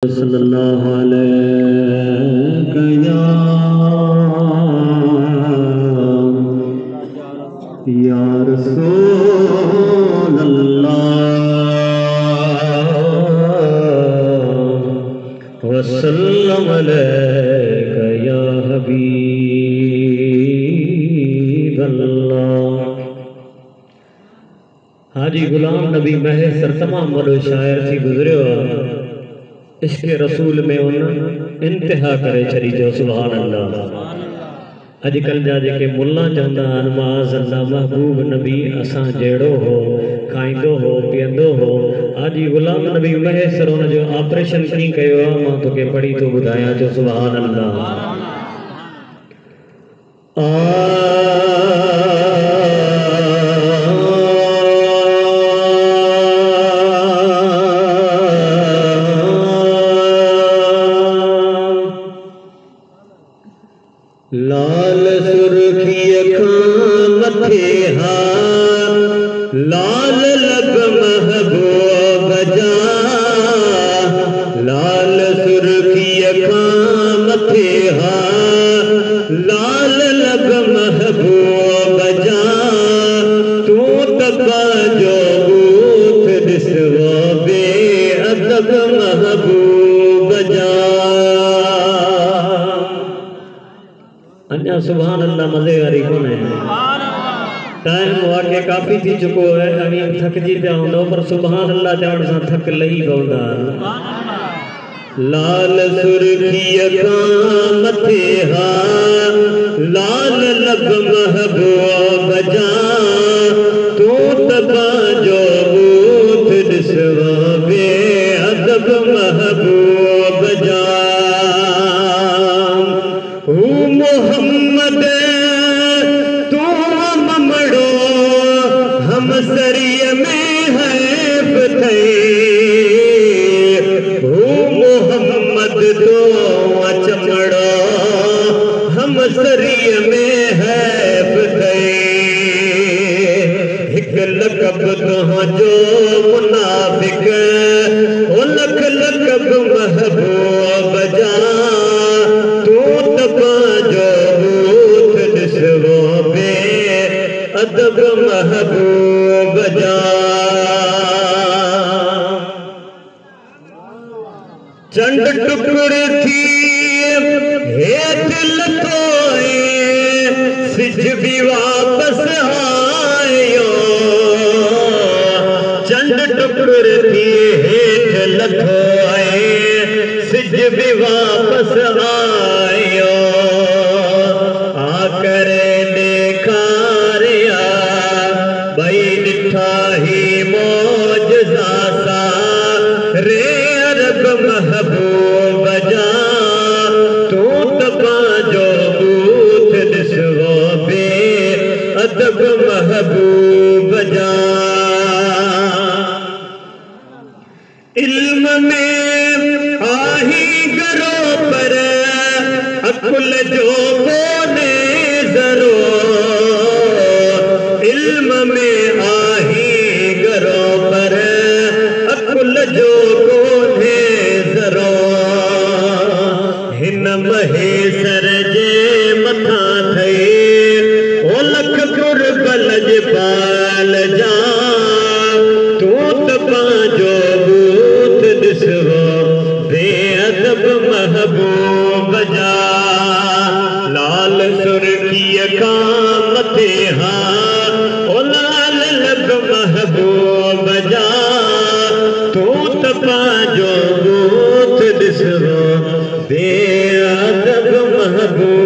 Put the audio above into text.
सल्लल्लाहु अलैहि या रसूल अल्लाह वसल्लम अलैका या हबीब अल्लाह। हाजी गुलाम नबी महर तमाम वॾो शायर थी गुज़रियो। इश्क़ रसूल में उन इंतिहा करे छड़ी जो सुभान अल्लाह। अजकल जा जेके मुल्ला चवंदा आहिनि माज़अल्लाह महबूब नबी असां जहिड़ो हो, खाईंदो हो, पीअंदो हो। हाजी गुलाम नबी महेसर उन जो ऑपरेशन कीअं कयो आहे मां तोखे पढ़ी थो ॿुधायां जो सुभान अल्लाह। लाल सुर्खी अखां मथे हार, लाल लब महबूब जा। लाल सुर्खी अखां मथे हार, लाल लब महबूब जा। तू तबा जो बूथ ॾिसो बेअदब महबूब जा। अन्या सुभान अल्लाह मज़े वारी कोन है। टाइम वाक़ई काफ़ी थी चुको है। अभी थकजी पिया हूंदो पर सुभान अल्लाह चवण सां थक लही पवंदा। लाल सुर्खी अखां मथे हार, लाल लब महबूब जा। तू तबा जो बूथ ॾिसो बेअदब महबूब जा। मोहम्मद तू ममड़ो हम सरिय में हैफ थे। मोहम्मद तो चमड़ो हम सरिय में हैफ थे। एक लकब तुझो मुनाफिक ओ लख लकब महबूब जा। अदब महबूब जा। चंड टुकड़ थी हेठ लथोए, सिज भी वापस आयो। चंड टुकड़ थी हेठ लथोए, सिज भी वापस आयो। आकर ही मौजज़ा सा रे अरब महबूब जा। तू तबा जो बूथ ॾिसो बेअदब महबूब जा। इल्म में आही गरो पर अकुल जो कोने ज़रो। इल्म में जो कोने ज़रो। हिन महेसर जे मथा थई ओ लख कुर्बल जे पाल जा। तू तबा जो बूथ ॾिसो बेअदब महबूब जा। लाल सुर्खी अखां मथे हार, ओ लाल लब महबूब जा। तू तबा जो बूथ ॾिसो बेअदब महबूब